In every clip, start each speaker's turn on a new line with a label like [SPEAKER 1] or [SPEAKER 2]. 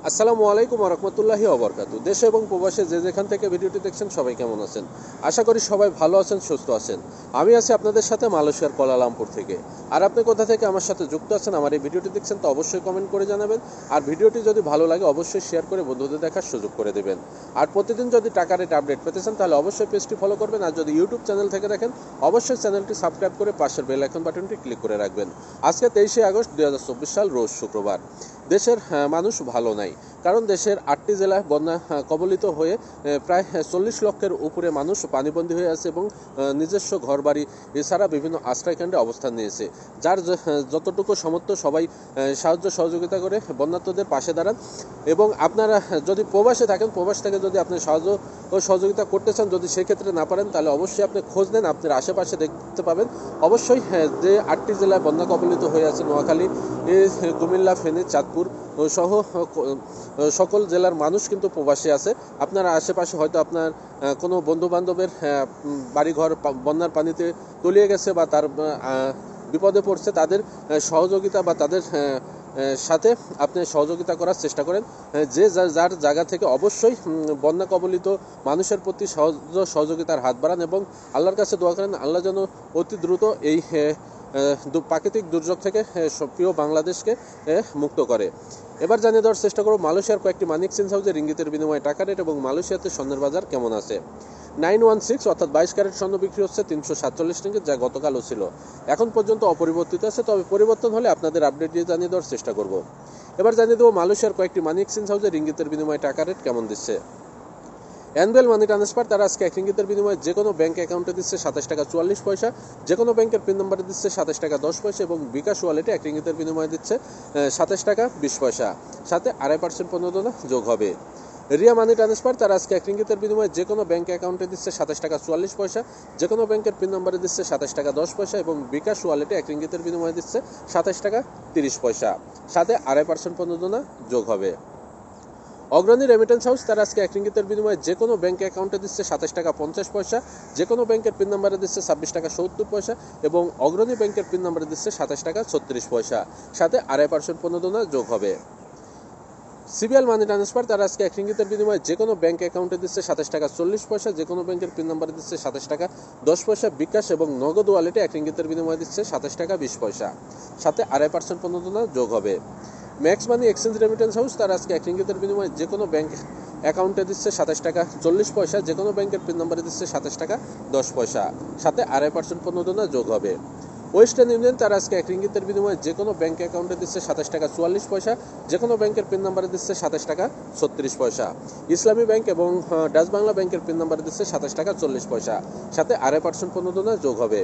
[SPEAKER 1] আসসালামু আলাইকুম ওয়া রাহমাতুল্লাহি ওয়া বারাকাতুহু। দেশে এবং প্রবাসে যে যেখান থেকে ভিডিওটি দেখছেন সবাই কেমন আছেন? আশা করি সবাই ভালো আছেন, সুস্থ আছেন। আমি আছি আপনাদের সাথে মালয়েশিয়ার কুয়ালালামপুর থেকে। আর আপনি কোথা থেকে আমার সাথে যুক্ত আছেন, আমার এই ভিডিওটি দেখছেন, তো অবশ্যই কমেন্ট করে জানাবেন। আর ভিডিওটি যদি ভালো লাগে অবশ্যই শেয়ার করে বন্ধুদের দেখার সুযোগ করে দেবেন। আর প্রতিদিন যদি টাকা রেট আপডেট পেতে চান তাহলে অবশ্যই পেজটি ফলো করবেন। আর যদি ইউটিউব চ্যানেল থেকে দেখেন অবশ্যই চ্যানেলটি সাবস্ক্রাইব করে পাশের বেল আইকন বাটনটি ক্লিক করে রাখবেন। আজকে 23শে আগস্ট 2024 সাল, রোজ শুক্রবার। দেশের মানুষ ভালো নাই, কারণ দেশের 8টি জেলায় বন্যা কবলিত হয়ে প্রায় 40 লক্ষের উপরে মানুষ পানিবন্দী হয়ে আছে এবং নিজস্ব ঘরবাড়ি এছাড়া বিভিন্ন আশ্রয়কেন্দ্রে অবস্থান নিয়েছে। যার যতটুকু সামর্থ্য সবাই সাহায্য সহযোগিতা করে বন্যার্তদের পাশে দাঁড়ান। এবং আপনারা যদি প্রবাসে থাকেন, প্রবাস থেকে যদি আপনি সাহায্য ও সহযোগিতা করতে চান, যদি সেক্ষেত্রে না পারেন তাহলে অবশ্যই আপনি খোঁজ নেন, আপনার আশেপাশে দেখতে পাবেন অবশ্যই যে 8টি জেলায় বন্যা কবলিত হয়ে আছে, নোয়াখালী, কুমিল্লা, ফেনী, চাঁদপুর সহ সকল জেলার মানুষ কিন্তু প্রবাসী আছে। আপনার আশেপাশে হয়তো আপনার কোনো বন্ধুবান্ধবের বাড়িঘর বন্যার পানিতে তলিয়ে গেছে বা তার বিপদে পড়ছে, তাদের সহযোগিতা বা তাদের সাথে আপনি সহযোগিতা করার চেষ্টা করেন। যে যার জায়গা থেকে অবশ্যই বন্যা কবলিত মানুষের প্রতি সহযোগিতার হাত বাড়ান এবং আল্লাহর কাছে দোয়া করেন আল্লাহ যেন অতি দ্রুত এই প্রাকৃতিক দুর্যোগ থেকে প্রিয় বাংলাদেশকে মুক্ত করে। এবার জানিয়ে দেওয়ার চেষ্টা করব মালয়েশিয়ার কয়েকটি মানি এক্সচেঞ্জ হাউসে রিঙ্গিতের বিনিময়ে টাকা রেট এবং মালয়েশিয়াতে স্বর্ণের বাজার কেমন আছে। 916 অর্থাৎ 22 ক্যারেট স্বর্ণ বিক্রি হচ্ছে 347 রিঙ্গিত, যা গতকালও ছিল। এখন পর্যন্ত অপরিবর্তিত আছে, তবে পরিবর্তন হলে আপনাদের আপডেট দিয়ে জানিয়ে দেওয়ার চেষ্টা করব। এবার জানিয়ে দেবো মালয়েশিয়ার কয়েকটি মানি এক্সচেঞ্জ হাউসে রিঙ্গিতের বিনিময়ে টাকা রেট কেমন দিচ্ছে। অ্যানুয়াল মানি ট্রান্সফার তারা আজকে 1 রিঙ্গিতের বিনিময়ে যে কোনো ব্যাংক অ্যাকাউন্টে দিচ্ছে 27 টাকা 44 পয়সা, যে কোনো ব্যাংকের পিন নম্বরে দিচ্ছে 27 টাকা 10 পয়সা এবং বিকাশ ওয়ালেটে 1 রিঙ্গিতের বিনিময়ে দিচ্ছে 27 টাকা 20 পয়সা, সাথে 2.5% প্রণোদনা যোগ হবে। রিয়া মানি ট্রান্সফার তারা আজকে 1 রিঙ্গিতের বিনিময়ে যে কোনো ব্যাংক অ্যাকাউন্টে দিচ্ছে 27 টাকা 44 পয়সা, যে কোনো ব্যাংকের পিন নম্বরে দিচ্ছে 27 টাকা 10 পয়সা এবং বিকাশ ওয়ালেটে 1 রিঙ্গিতের বিনিময়ে দিচ্ছে 27 টাকা 30 পয়সা, সাথে 2.5% প্রণোদনা যোগ হবে। অগ্রণী রেমিটেন্স হাউস তারা আজকে 1 রিঙ্গিতের বিনিময়ে যে কোনো ব্যাংক অ্যাকাউন্টে দিচ্ছে 27 টাকা 50 পয়সা, যে কোনো ব্যাংকের পিন নম্বরে দিচ্ছে 26 টাকা 70 পয়সা এবং অগ্রণী ব্যাংকের পিন নম্বরে দিচ্ছে 27 টাকা 36 পয়সা, সাথে 2.5% প্রণোদনা যোগ হবে। সিবিএল মানি ট্রান্সফার তারা আজকে 1 রিঙ্গিতের বিনিময়ে যে কোনো ব্যাংক অ্যাকাউন্টে দিচ্ছে 27 টাকা 40 পয়সা, যে কোনো ব্যাংকের পিন নম্বরে দিচ্ছে 27 টাকা 10 পয়সা, বিকাশ এবং নগদ ওয়ালেটে 1 রিঙ্গিতের বিনিময়ে দিচ্ছে 27 টাকা 20 পয়সা, সাথে 2.5% প্রণোদনা যোগ হবে। Max money exchange remittance house তারা আজকে 1 রিঙ্গিতের বিনিময়ে যে কোনো ব্যাংক অ্যাকাউন্টে দিচ্ছে 27 টাকা 40 পয়সা, যে কোনো ব্যাংকের পিন নম্বরে দিচ্ছে 27 টাকা 10 পয়সা, সাথে 2.5% প্রণোদনা যোগ হবে। ওয়েস্টার্ন ইউনিয়ন তারা আজকে 1 রিঙ্গিতের বিনিময়ে যে কোনো ব্যাংক অ্যাকাউন্টে দিচ্ছে 27 টাকা 44 পয়সা, যে কোনো ব্যাংকের পিন নম্বরে দিচ্ছে 27 টাকা 36 পয়সা। ইসলামী ব্যাংক এবং ডাচ বাংলা ব্যাংকের পিন নম্বরে দিচ্ছে 27 টাকা 40 পয়সা, সাথে 2.5% প্রণোদনা যোগ হবে।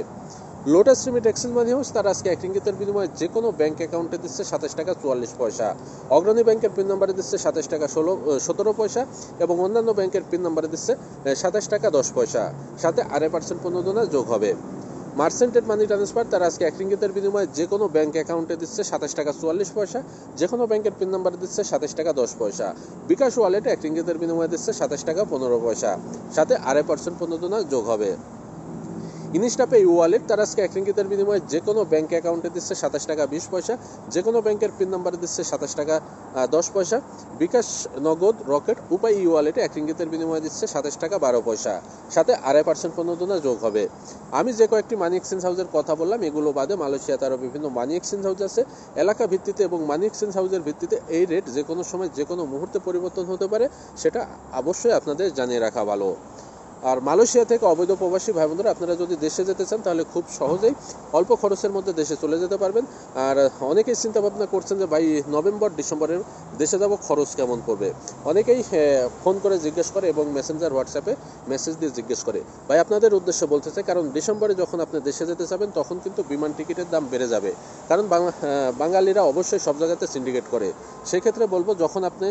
[SPEAKER 1] লোটাস রিমিট এক্সচেঞ্জ মানি হাউস তারা আজকে 1 রিঙ্গিতের বিনিময়ে যে কোনো ব্যাংক অ্যাকাউন্টে দিচ্ছে 27 টাকা 44 পয়সা, অগ্রণী ব্যাংকের পিন নম্বরে দিচ্ছে 27 টাকা 17 পয়সা এবং অন্যান্য ব্যাংকের পিন নম্বরে দিচ্ছে 27 টাকা 10 পয়সা, সাথে 2.5% প্রণোদনা যোগ হবে। মার্সেন্টেড মানি ট্রান্সফার তারা আজকে 1 রিঙ্গিতের বিনিময়ে যে কোনো ব্যাংক অ্যাকাউন্টে দিচ্ছে 27 টাকা 44 পয়সা, যে কোনো ব্যাংকের পিন নম্বরে দিচ্ছে 27 টাকা 10 পয়সা, বিকাশ ওয়ালেটে 1 রিঙ্গিতের বিনিময়ে দিচ্ছে 27 টাকা 15 পয়সা, সাথে 2.5% প্রণোদনা যোগ হবে। ইনস্টাপে ওয়ালেট তারা আজকে 1 রিঙ্গিতের বিনিময়ে যে কোনো ব্যাংক অ্যাকাউন্টে দিচ্ছে 27 টাকা 20 পয়সা, যে কোনো ব্যাংকের পিন নম্বরে দিচ্ছে 27 টাকা 10 পয়সা, বিকাশ, নগদ, রকেট, উপায় ওয়ালেটে 1 রিঙ্গিতের বিনিময়ে দিচ্ছে 27 টাকা 12 পয়সা, সাথে 2.5% প্রণোদনা যোগ হবে। আমি যে কয়েকটি মানি এক্সচেঞ্জ হাউসের কথা বললাম এগুলো বাদে মালয়েশিয়াতে আরও বিভিন্ন মানি এক্সচেঞ্জ হাউস আছে। এলাকা ভিত্তিতে এবং মানি এক্সচেঞ্জ হাউসের ভিত্তিতে এই রেট যে কোনো সময় যে কোনো মুহূর্তে পরিবর্তন হতে পারে, সেটা অবশ্যই আপনাদের জানিয়ে রাখা ভালো। আর মালয়েশিয়া থেকে অবৈধ প্রবাসী ভাই বোনেরা আপনারা যদি দেশে যেতে চান তাহলে খুব সহজেই অল্প খরচের মধ্যে দেশে চলে যেতে পারবেন। আর অনেকেই চিন্তা ভাবনা করছেন যে ভাই নভেম্বর ডিসেম্বরের দেশে যাব, খরচ কেমন পড়বে। অনেকেই ফোন করে জিজ্ঞেস করে এবং মেসেঞ্জার হোয়াটসঅ্যাপে মেসেজ দিয়ে জিজ্ঞেস করে। ভাই আপনাদের উদ্দেশ্যে বলতে চাই, কারণ ডিসেম্বরে যখন আপনি দেশে যেতে যাবেন তখন কিন্তু বিমান টিকিটের দাম বেড়ে যাবে, কারণ বাঙালিরা অবশ্যই সব জায়গাতে সিন্ডিকেট করে। সেক্ষেত্রে বলবো যখন আপনি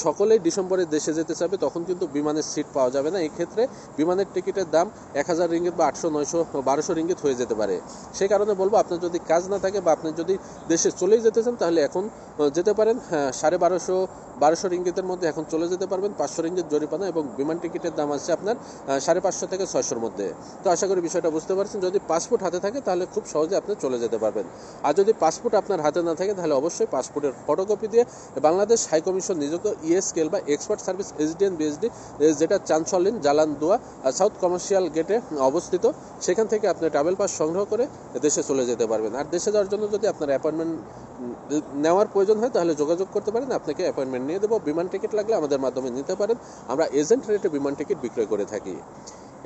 [SPEAKER 1] সকলেই ডিসেম্বরে দেশে যেতে চাবে তখন কিন্তু বিমানের সিট পাওয়া যাবে না। এই ক্ষেত্রে বিমানের টিকিটের দাম 1000 রিঙ্গিত বা 800, 900, 1200 রিঙ্গিত হয়ে যেতে পারে। সেই কারণে বলবো, আপনার যদি কাজ না থাকে বা আপনি যদি দেশে চলেই যেতে চান, তাহলে এখন যেতে পারেন। 1250 রিঙ্গিতের মধ্যে এখন চলে যেতে পারবেন। 500 রিঙ্গিত জরিমানা এবং বিমান টিকিটের দাম আছে আপনার 550 থেকে 600-র মধ্যে। তো আশা করি বিষয়টা বুঝতে পারছেন। যদি পাসপোর্ট হাতে থাকে তাহলে খুব সহজে আপনি চলে যেতে পারবেন। আর যদি পাসপোর্ট আপনার হাতে না থাকে তাহলে অবশ্যই পাসপোর্টের ফটোকপি দিয়ে বাংলাদেশ হাইকমিশন নিযুক্ত ইএসকেএল বা এক্সপার্ট সার্ভিস এসডিএন বিএসডি, যেটা চানচলিন জালান দুয়া সাউথ কমার্শিয়াল গেটে অবস্থিত, সেখান থেকে আপনি ট্রাভেল পাস সংগ্রহ করে দেশে চলে যেতে পারবেন। আর দেশে যাওয়ার জন্য যদি আপনার অ্যাপয়েন্টমেন্ট নেওয়ার প্রয়োজন হয় তাহলে যোগাযোগ করতে পারেন, আপনাকে অ্যাপয়েন্টমেন্ট নিয়ে দেবো। বিমান টিকিট লাগলে আমাদের মাধ্যমে নিতে পারেন। আমরা এজেন্ট রেটে বিমান টিকিট বিক্রয় করে থাকি।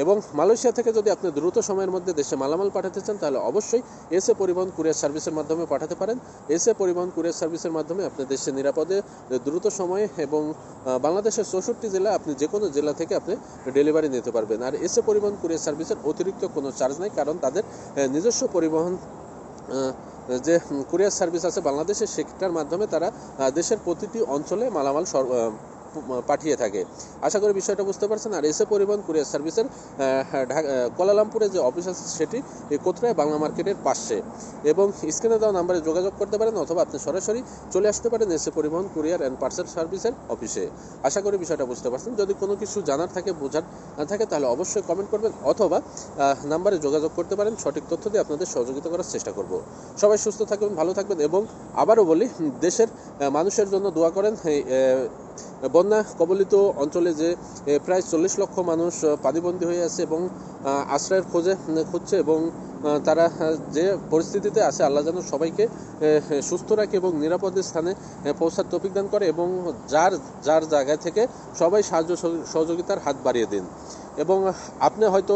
[SPEAKER 1] এবং মালয়েশিয়া থেকে যদি আপনি দ্রুত সময়ের মধ্যে দেশে মালামাল পাঠাতে চান তাহলে অবশ্যই এসএ পরিবহন কুরিয়ার সার্ভিসের মাধ্যমে পাঠাতে পারেন। এসএ পরিবহন কুরিয়ার সার্ভিসের মাধ্যমে আপনি দেশে নিরাপদে দ্রুত সময়ে এবং বাংলাদেশের 64 জেলা, আপনি যে কোনো জেলা থেকে আপনি ডেলিভারি নিতে পারবেন। আর এসএ পরিবহন কুরিয়ার সার্ভিসের অতিরিক্ত কোনো চার্জ নাই, কারণ তাদের নিজস্ব পরিবহন যে কুরিয়ার সার্ভিস আছে বাংলাদেশের, সেটার মাধ্যমে তারা দেশের প্রতিটি অঞ্চলে মালামাল পাঠিয়ে থাকে। আশা করি বিষয়টা বুঝতে পারছেন। আর এসএ পরিবহন কুরিয়ার সার্ভিসের কুয়ালালামপুরে যে অফিস আছে সেটি কোথায় বাংলা মার্কেটের পাশে। এবং স্ক্রিনে দেওয়া নাম্বারে যোগাযোগ করতে পারেন, অথবা আপনি সরাসরি চলে আসতে পারেন এসএ পরিবহন কুরিয়ার অ্যান্ড পার্সেল সার্ভিসের অফিসে। আশা করি বিষয়টা বুঝতে পারছেন। যদি কোনো কিছু জানার থাকে, বোঝার না থাকে, তাহলে অবশ্যই কমেন্ট করবেন, অথবা নাম্বারে যোগাযোগ করতে পারেন। সঠিক তথ্য দিয়ে আপনাদের সহযোগিতা করার চেষ্টা করব। সবাই সুস্থ থাকবেন, ভালো থাকবেন, এবং আবারও বলি, দেশের মানুষের জন্য দোয়া করেন। বন্যা কবলিত অঞ্চলে যে প্রায় 40 লক্ষ মানুষ পানিবন্দী হয়ে আছে এবং আশ্রয়ের খুঁজছে, এবং তারা যে পরিস্থিতিতে আছে, আল্লাহ যেন সবাইকে সুস্থ রাখে এবং নিরাপদ স্থানে পৌঁছার তৌফিক দান করে, এবং যার যার জায়গা থেকে সবাই সাহায্য সহযোগিতার হাত বাড়িয়ে দিন। এবং আপনি হয়তো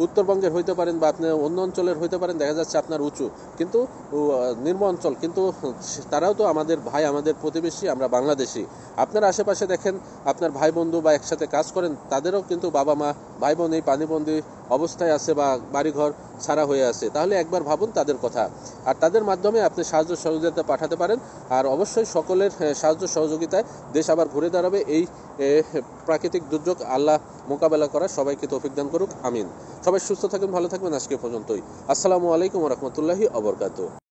[SPEAKER 1] উত্তরবঙ্গের হইতে পারেন বা আপনি অন্য অঞ্চলের হইতে পারেন, দেখা যাচ্ছে আপনার উঁচু কিন্তু নিম্ন অঞ্চল, কিন্তু তারাও তো আমাদের ভাই, আমাদের প্রতিবেশী, আমরা বাংলাদেশি। আপনার আশেপাশে দেখেন আপনার ভাই বন্ধু বা একসাথে কাজ করেন, তাদেরও কিন্তু বাবা মা ভাই বোন এই পানিবন্দী অবস্থায় আছে বা বাড়িঘর ছাড়া হয়ে আছে। তাহলে একবার ভাবুন তাদের কথা, আর তাদের মাধ্যমে আপনি সাহায্য সহযোগিতা পাঠাতে পারেন। আর অবশ্যই সকলের সাহায্য সহযোগিতায় দেশ আবার ঘুরে দাঁড়াবে। এই প্রাকৃতিক দুর্যোগ আল্লাহ মোকাবেলা করার সবাইকে তৌফিক দান করুক, আমিন। সবাই সুস্থ থাকবেন, ভালো থাকবেন। আজকে পর্যন্তই। আসসালামু আলাইকুম ওয়া রাহমাতুল্লাহি ওয়া বারাকাতুহু।